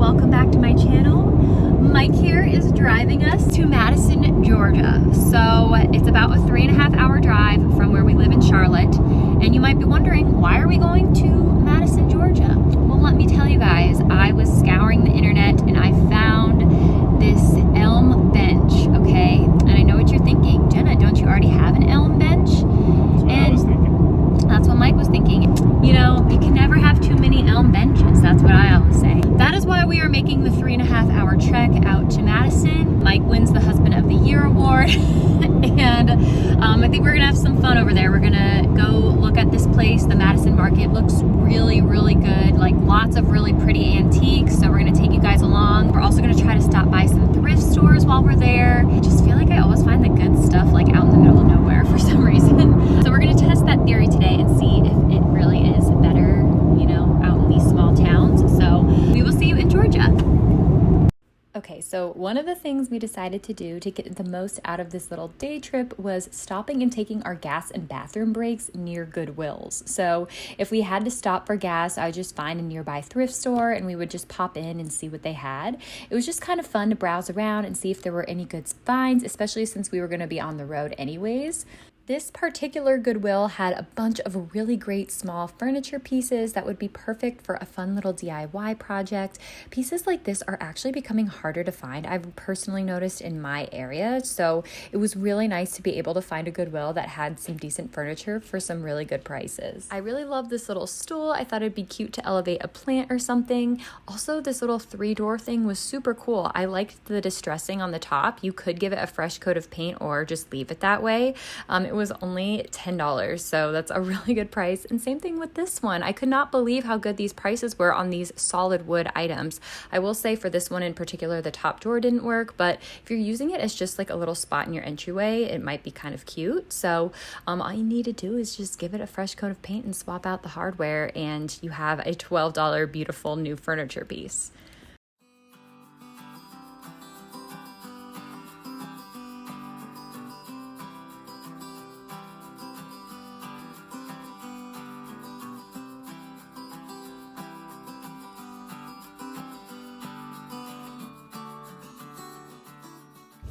Welcome back to my channel. Mike here is driving us to Madison, Georgia. So it's about a 3.5 hour drive from where we live in Charlotte. And you might be wondering, why are we going to Madison, Georgia? Well, let me tell you guys, I was scouring the internet and I found this elm bench, okay? And I know what you're thinking, Jenna, don't you already have an elm bench? That's what Mike was thinking. You know, you can never have too many elm benches. That's what I always say. That is why we are making the 3.5 hour trek out to Madison. Mike wins the Husband of the Year award. And I think we're gonna have some fun over there. We're gonna go look at this place. The Madison market looks really, really good. Like lots of really pretty antiques. So we're gonna take you guys along. We're also gonna try to stop by some thrift stores while we're there. I just feel like I always find the good stuff like out in the middle of nowhere for some reason. So we're gonna test that theory today and see if it really is better, you know, out in these small towns. So we will see you in Georgia. Okay, so one of the things we decided to do to get the most out of this little day trip was stopping and taking our gas and bathroom breaks near Goodwills. So if we had to stop for gas, I would just find a nearby thrift store and we would just pop in and see what they had. It was just kind of fun to browse around and see if there were any good finds, especially since we were going to be on the road anyways. This particular Goodwill had a bunch of really great small furniture pieces that would be perfect for a fun little DIY project. Pieces like this are actually becoming harder to find. I've personally noticed in my area, so it was really nice to be able to find a Goodwill that had some decent furniture for some really good prices. I really love this little stool. I thought it'd be cute to elevate a plant or something. Also, this little 3-door thing was super cool. I liked the distressing on the top. You could give it a fresh coat of paint or just leave it that way. It was only $10, so that's a really good price. And same thing with this one. I could not believe how good these prices were on these solid wood items. I will say for this one in particular, the top drawer didn't work, but if you're using it as just like a little spot in your entryway, it might be kind of cute. So all you need to do is just give it a fresh coat of paint and swap out the hardware, and you have a $12 beautiful new furniture piece.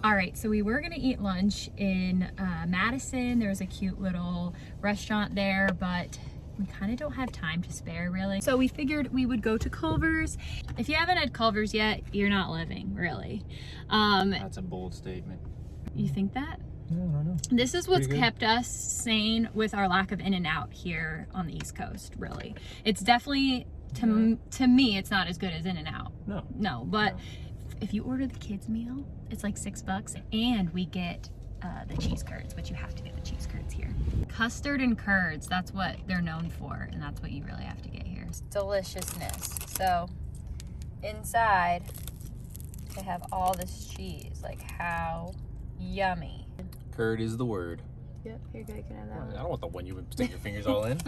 All right, so we were gonna eat lunch in Madison. There was a cute little restaurant there, but we kind of don't have time to spare really. So we figured we would go to Culver's. If you haven't had Culver's yet, you're not living, really. That's a bold statement. You think that? Yeah, I don't know. This is what's kept us sane with our lack of In-N-Out here on the East Coast, really. It's definitely, to me, it's not as good as In-N-Out. No, but if you order the kids meal, it's like $6 and we get the cheese curds, which you have to get the cheese curds here. Custard and curds, that's what they're known for, and that's what you really have to get here. It's deliciousness. So inside they have all this cheese. Like, how yummy. Curd is the word. Yep, here you go, you can have that one. I don't want the one you would stick your fingers all in.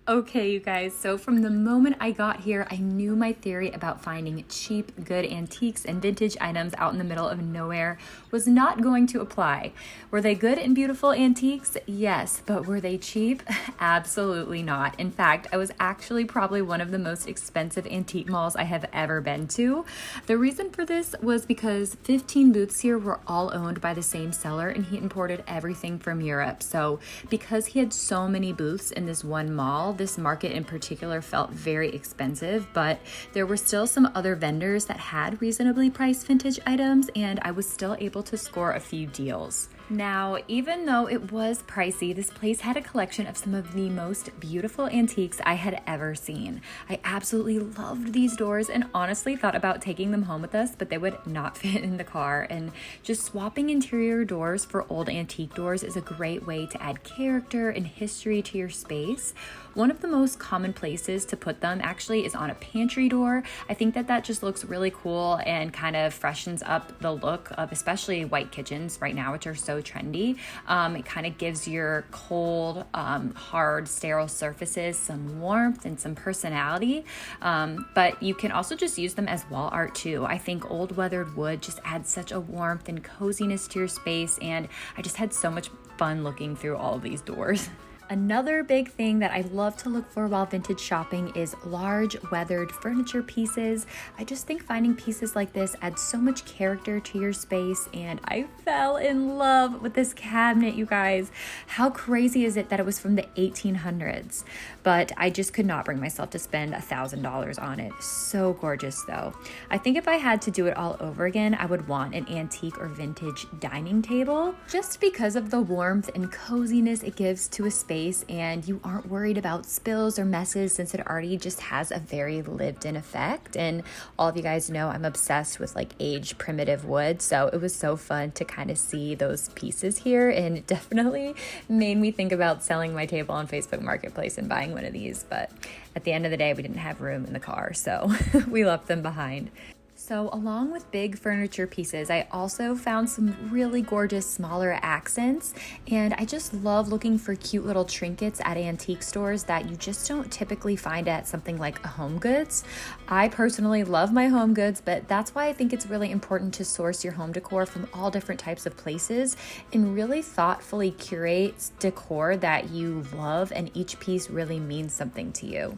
Okay, you guys, so from the moment I got here, I knew my theory about finding cheap, good antiques and vintage items out in the middle of nowhere was not going to apply. Were they good and beautiful antiques? Yes, but were they cheap? Absolutely not. In fact, I was actually probably one of the most expensive antique malls I have ever been to. The reason for this was because 15 booths here were all owned by the same seller, and he imported everything from Europe. So because he had so many booths in this one mall, this market in particular felt very expensive, but there were still some other vendors that had reasonably priced vintage items, and I was still able to score a few deals. Now, even though it was pricey, this place had a collection of some of the most beautiful antiques I had ever seen. I absolutely loved these doors and honestly thought about taking them home with us, but they would not fit in the car. And just swapping interior doors for old antique doors is a great way to add character and history to your space. One of the most common places to put them actually is on a pantry door. I think that just looks really cool and kind of freshens up the look of especially white kitchens right now, which are so trendy. It kind of gives your cold, hard, sterile surfaces some warmth and some personality. But you can also just use them as wall art too. I think old weathered wood just adds such a warmth and coziness to your space, and I just had so much fun looking through all of these doors. Another big thing that I love to look for while vintage shopping is large weathered furniture pieces. I just think finding pieces like this adds so much character to your space, and I fell in love with this cabinet, you guys. How crazy is it that it was from the 1800s? But I just could not bring myself to spend $1,000 on it. So gorgeous though. I think if I had to do it all over again, I would want an antique or vintage dining table, just because of the warmth and coziness it gives to a space, and you aren't worried about spills or messes since it already just has a very lived-in effect. And all of you guys know I'm obsessed with like aged primitive wood, so it was so fun to kind of see those pieces here, and it definitely made me think about selling my table on Facebook Marketplace and buying one of these. But at the end of the day, we didn't have room in the car, so we left them behind. So along with big furniture pieces, I also found some really gorgeous smaller accents, and I just love looking for cute little trinkets at antique stores that you just don't typically find at something like a Home Goods. I personally love my Home Goods, but that's why I think it's really important to source your home decor from all different types of places and really thoughtfully curate decor that you love and each piece really means something to you.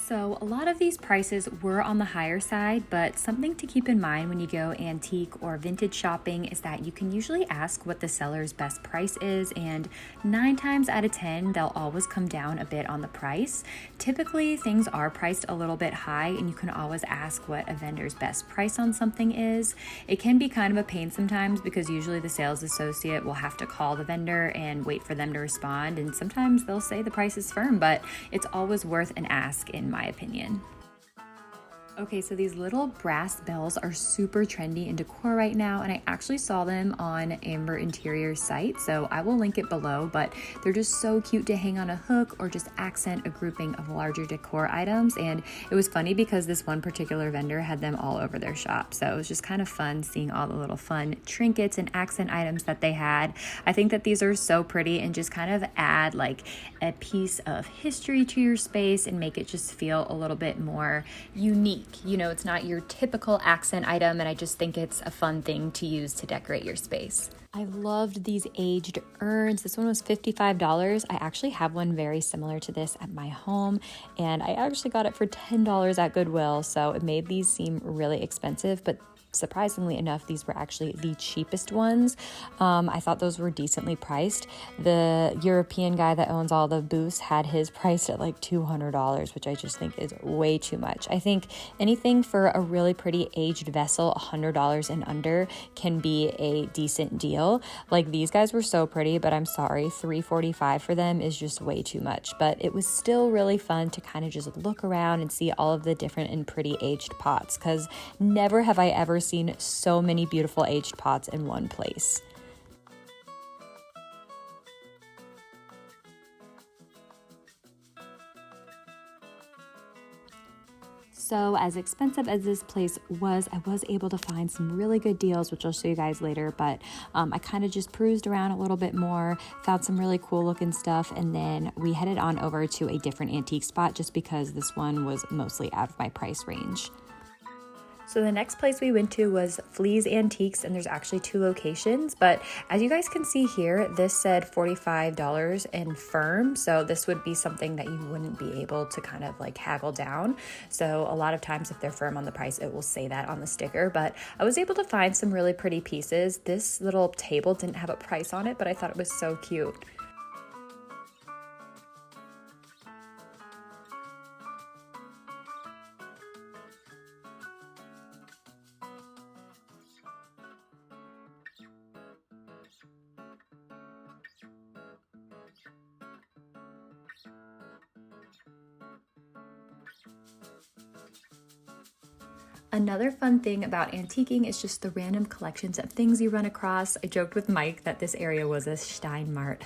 So a lot of these prices were on the higher side, but something to keep in mind when you go antique or vintage shopping is that you can usually ask what the seller's best price is, and 9 times out of 10, they'll always come down a bit on the price. Typically, things are priced a little bit high, and you can always ask what a vendor's best price on something is. It can be kind of a pain sometimes because usually the sales associate will have to call the vendor and wait for them to respond, and sometimes they'll say the price is firm, but it's always worth an ask in my opinion. Okay, so these little brass bells are super trendy in decor right now, and I actually saw them on Amber Interior's site, so I will link it below, but they're just so cute to hang on a hook or just accent a grouping of larger decor items. And it was funny because this one particular vendor had them all over their shop, so it was just kind of fun seeing all the little fun trinkets and accent items that they had. I think that these are so pretty and just kind of add like a piece of history to your space and make it just feel a little bit more unique. You know, it's not your typical accent item, and I just think it's a fun thing to use to decorate your space. I loved these aged urns. This one was $55. I actually have one very similar to this at my home, and I actually got it for $10 at Goodwill, so it made these seem really expensive, but surprisingly enough, these were actually the cheapest ones. I thought those were decently priced. The European guy that owns all the booths had his priced at like $200, which I just think is way too much. I think anything for a really pretty aged vessel, $100 and under, can be a decent deal. Like these guys were so pretty, but I'm sorry, $345 for them is just way too much. But it was still really fun to kind of just look around and see all of the different and pretty aged pots, because never have I ever seen so many beautiful aged pots in one place. So as expensive as this place was, I was able to find some really good deals, which I'll show you guys later, but I kind of just perused around a little bit more, found some really cool looking stuff, and then we headed on over to a different antique spot just because this one was mostly out of my price range. So the next place we went to was Fleas Antiques, and there's actually 2 locations, but as you guys can see here, this said $45 and firm, so this would be something that you wouldn't be able to kind of like haggle down. So a lot of times if they're firm on the price, it will say that on the sticker, but I was able to find some really pretty pieces. This little table didn't have a price on it, but I thought it was so cute. Another fun thing about antiquing is just the random collections of things you run across. I joked with Mike that this area was a Steinmart.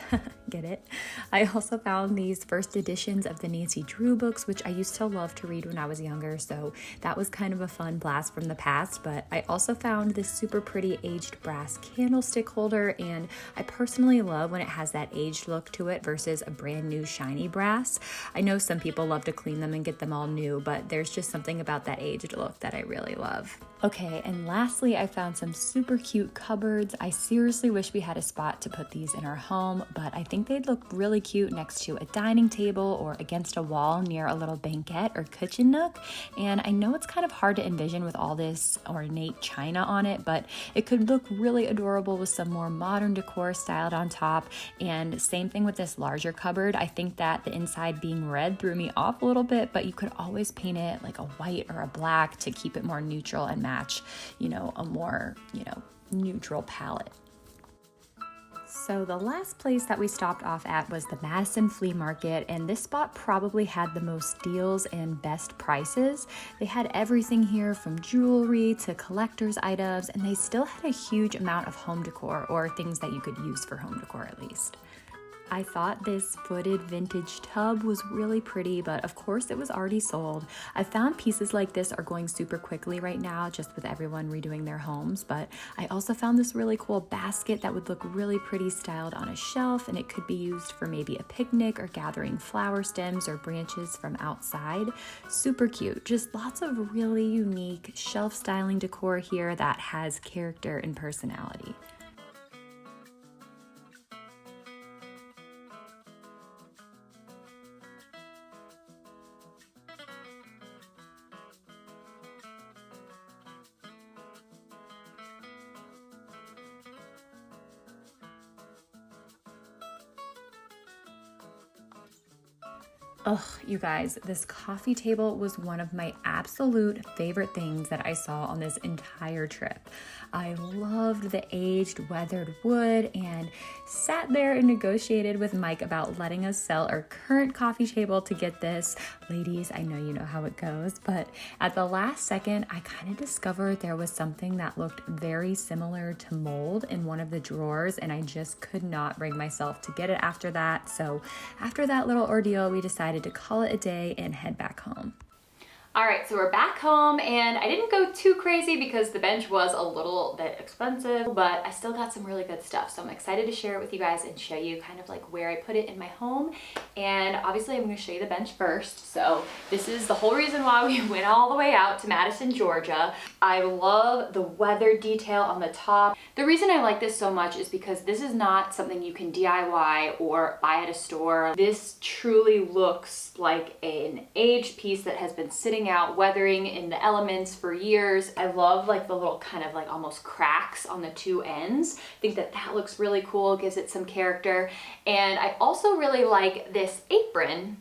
Get it? I also found these first editions of the Nancy Drew books, which I used to love to read when I was younger, so that was kind of a fun blast from the past. But I also found this super pretty aged brass candlestick holder, and I personally love when it has that aged look to it versus a brand new shiny brass. I know some people love to clean them and get them all new, but there's just something about that aged look that I really love. Okay, and lastly, I found some super cute cupboards. I seriously wish we had a spot to put these in our home, but I think they'd look really cute next to a dining table or against a wall near a little banquette or kitchen nook. And I know it's kind of hard to envision with all this ornate china on it, but it could look really adorable with some more modern decor styled on top. And same thing with this larger cupboard. I think that the inside being red threw me off a little bit, but you could always paint it like a white or a black to keep it more neutral and match, a more, neutral palette. So the last place that we stopped off at was the Madison flea market, and this spot probably had the most deals and best prices. They had everything here from jewelry to collector's items, and they still had a huge amount of home decor, or things that you could use for home decor at least. I thought this footed vintage tub was really pretty, but of course it was already sold. I found pieces like this are going super quickly right now, just with everyone redoing their homes, but I also found this really cool basket that would look really pretty styled on a shelf, and it could be used for maybe a picnic or gathering flower stems or branches from outside. Super cute. Just lots of really unique shelf styling decor here that has character and personality. Oh, you guys, this coffee table was one of my absolute favorite things that I saw on this entire trip. I loved the aged weathered wood and sat there and negotiated with Mike about letting us sell our current coffee table to get this. Ladies, I know you know how it goes, but at the last second, I kind of discovered there was something that looked very similar to mold in one of the drawers, and I just could not bring myself to get it after that. So after that little ordeal, we decided to call it a day and head back home. All right, so we're back home, and I didn't go too crazy because the bench was a little bit expensive, but I still got some really good stuff. So I'm excited to share it with you guys and show you kind of like where I put it in my home. And obviously I'm gonna show you the bench first. So this is the whole reason why we went all the way out to Madison, Georgia. I love the weather detail on the top. The reason I like this so much is because this is not something you can DIY or buy at a store. This truly looks like an aged piece that has been sitting out weathering in the elements for years. I love like the little kind of like almost cracks on the two ends. I think that that looks really cool, gives it some character. And I also really like this apron,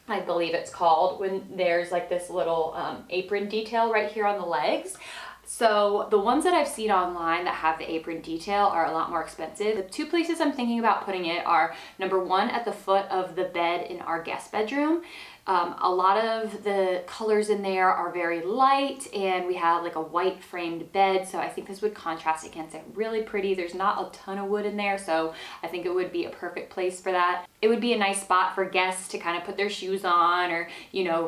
I believe it's called, when there's like this little apron detail right here on the legs. So the ones that I've seen online that have the apron detail are a lot more expensive. The two places I'm thinking about putting it are number one, at the foot of the bed in our guest bedroom. A lot of the colors in there are very light, and we have like a white framed bed, so I think this would contrast against it really pretty. There's not a ton of wood in there, so I think it would be a perfect place for that. It would be a nice spot for guests to kind of put their shoes on, or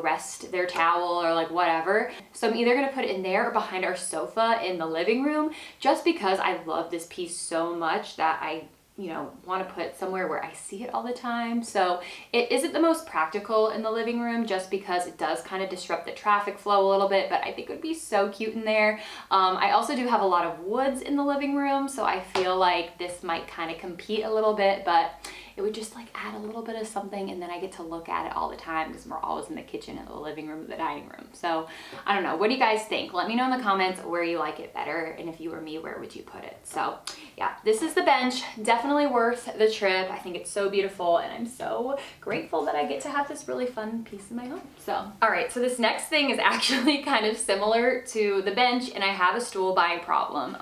rest their towel or like whatever. So I'm either gonna put it in there or behind our sofa in the living room, just because I love this piece so much that I you know, want to put somewhere where I see it all the time. So it isn't the most practical in the living room just because it does kind of disrupt the traffic flow a little bit, but I think it would be so cute in there. I also do have a lot of woods in the living room, so I feel like this might kind of compete a little bit, but it would just like add a little bit of something, and then I get to look at it all the time because we're always in the kitchen and the living room, the dining room. So I don't know, what do you guys think? Let me know in the comments where you like it better, and if you were me, where would you put it? So yeah, this is the bench. Definitely worth the trip. I think it's so beautiful, and I'm so grateful that I get to have this really fun piece in my home. So all right, so this next thing is actually kind of similar to the bench, and I have a stool buying problem.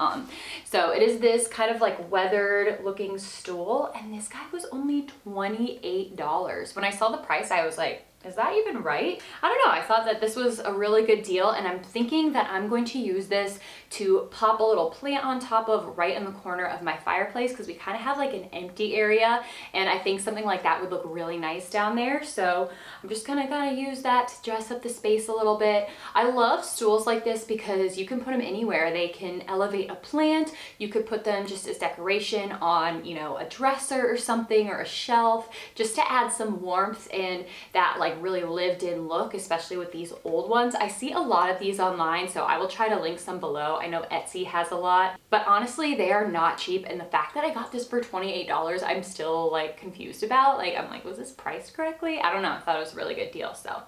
So it is this kind of like weathered looking stool, and this guy was only $28. When I saw the price, I was like, is that even right? I don't know. I thought that this was a really good deal, and I'm thinking that I'm going to use this to pop a little plant on top of right in the corner of my fireplace, because we kind of have like an empty area, and I think something like that would look really nice down there. So I'm just gonna kind of use that to dress up the space a little bit. I love stools like this because you can put them anywhere. They can elevate a plant. You could put them just as decoration on, you know, a dresser or something, or a shelf, just to add some warmth and that like really lived in look, especially with these old ones. I see a lot of these online, so I will try to link some below. I know Etsy has a lot, but honestly, they are not cheap. And the fact that I got this for $28, I'm still like confused about. Like, I'm like, was this priced correctly? I don't know. I thought it was a really good deal. So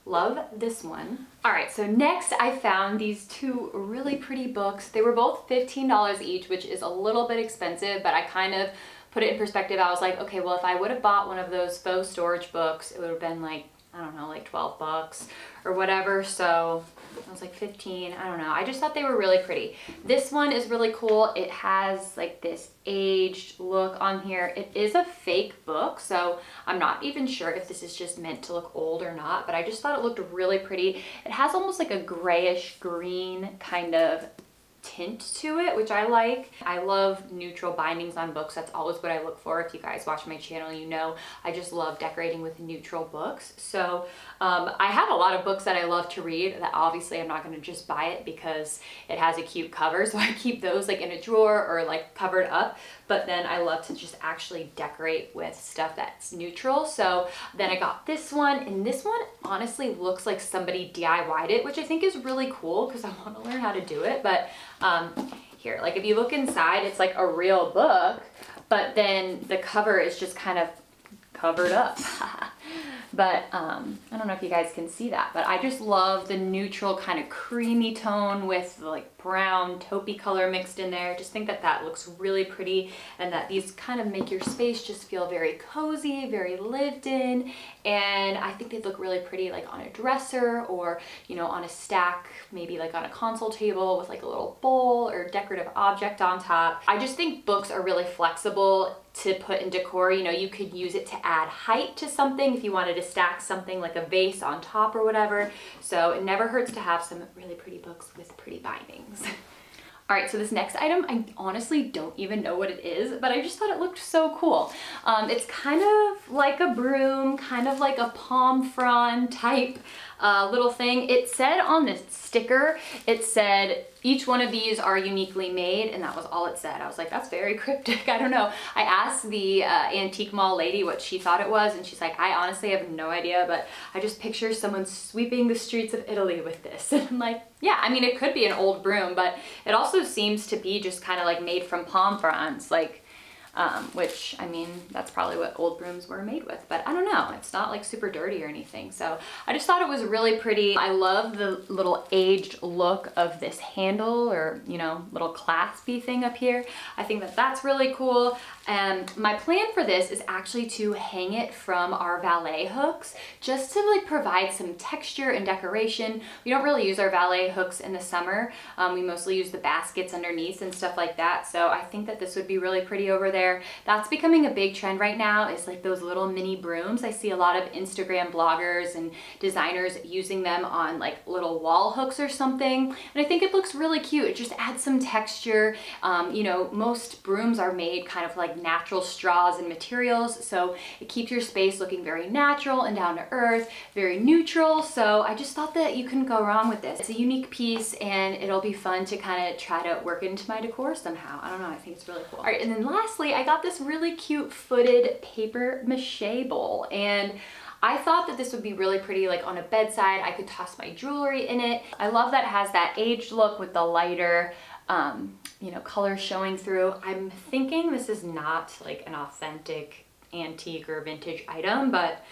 love this one. All right, so next I found these two really pretty books. They were both $15 each, which is a little bit expensive, but I kind of put it in perspective. I was like, okay, well, if I would have bought one of those faux storage books, it would have been like, I don't know, like 12 bucks or whatever. So it was like 15, I don't know. I just thought they were really pretty. This one is really cool. It has like this aged look on here. It is a fake book, so I'm not even sure if this is just meant to look old or not, but I just thought it looked really pretty. It has almost like a grayish green kind of tint to it, which I like. I love neutral bindings on books. That's always what I look for. If you guys watch my channel, you know I just love decorating with neutral books. So I have a lot of books that I love to read that obviously I'm not going to just buy it because it has a cute cover, so I keep those like in a drawer or like covered up. But then I love to just actually decorate with stuff that's neutral. So then I got this one, and this one honestly looks like somebody DIY'd it, which I think is really cool because I want to learn how to do it. But here, like if you look inside, it's like a real book, but then the cover is just kind of covered up. But I don't know if you guys can see that, but I just love the neutral kind of creamy tone with like brown taupey color mixed in there. Just think that that looks really pretty, and that these kind of make your space just feel very cozy, very lived in. And I think they'd look really pretty like on a dresser, or, you know, on a stack, maybe like on a console table with like a little bowl or decorative object on top. I just think books are really flexible to put in decor. You know, you could use it to add height to something if you wanted to stack something like a vase on top or whatever. So it never hurts to have some really pretty books with pretty bindings. All right, so this next item, I honestly don't even know what it is, but I just thought it looked so cool. It's kind of like a broom, kind of like a palm frond type little thing. It said on this sticker, it said each one of these are uniquely made, and that was all it said. I was like, that's very cryptic. I don't know. I asked the antique mall lady what she thought it was, and she's like, I honestly have no idea, but I just picture someone sweeping the streets of Italy with this. And I'm like, yeah, I mean, it could be an old broom, but it also seems to be just kind of like made from palm fronds, like, which, I mean, that's probably what old brooms were made with, but I don't know. It's not like super dirty or anything. So I just thought it was really pretty. I love the little aged look of this handle, or, you know, little claspy thing up here. I think that that's really cool. And my plan for this is actually to hang it from our valet hooks, just to like provide some texture and decoration. We don't really use our valet hooks in the summer. We mostly use the baskets underneath and stuff like that. So I think that this would be really pretty over there. That's becoming a big trend right now, is like those little mini brooms. I see a lot of Instagram bloggers and designers using them on like little wall hooks or something. And I think it looks really cute. It just adds some texture. You know, most brooms are made kind of like natural straws and materials, so it keeps your space looking very natural and down to earth, very neutral. So I just thought that you couldn't go wrong with this. It's a unique piece, and it'll be fun to kind of try to work it into my decor somehow. I don't know, I think it's really cool. All right, and then lastly, I got this really cute footed paper mache bowl, and I thought that this would be really pretty like on a bedside. I could toss my jewelry in it. I love that it has that aged look with the lighter you know, colors showing through. I'm thinking this is not like an authentic antique or vintage item, but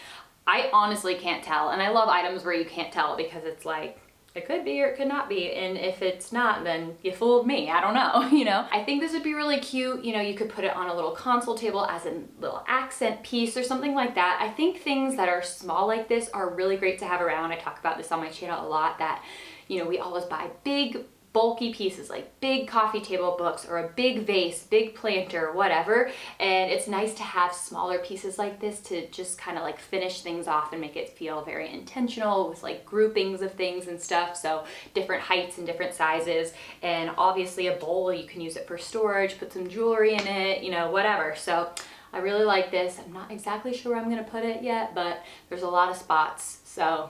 I honestly can't tell. And I love items where you can't tell, because it's like, it could be or it could not be, and if it's not, then you fooled me. I don't know, you know? I think this would be really cute. You know, you could put it on a little console table as a little accent piece or something like that. I think things that are small like this are really great to have around. I talk about this on my channel a lot, that, you know, we always buy big, bulky pieces like big coffee table books or a big vase, big planter, whatever. And it's nice to have smaller pieces like this to just kind of like finish things off and make it feel very intentional with like groupings of things and stuff. So different heights and different sizes. And obviously a bowl, you can use it for storage, put some jewelry in it, you know, whatever. So I really like this. I'm not exactly sure where I'm gonna put it yet, but there's a lot of spots, so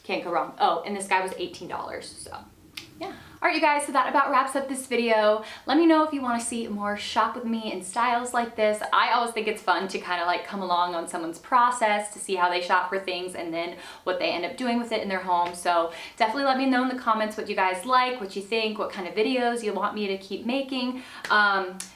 can't go wrong. Oh, and this guy was $18, so yeah. All right, you guys, so that about wraps up this video. Let me know if you want to see more shop with me in styles like this. I always think it's fun to kind of like come along on someone's process to see how they shop for things and then what they end up doing with it in their home. So definitely let me know in the comments what you guys like, what you think, what kind of videos you want me to keep making.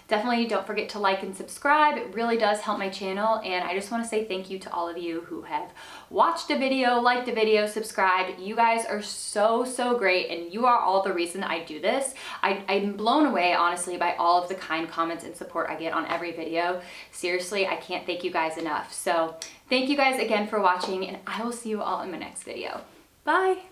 Definitely don't forget to like and subscribe. It really does help my channel, and I just want to say thank you to all of you who have watched a video, liked a video, subscribed. You guys are so great, and you are all the reason I do this. I'm blown away, honestly, by all of the kind comments and support I get on every video. Seriously, I can't thank you guys enough. So thank you guys again for watching, and I will see you all in my next video. Bye!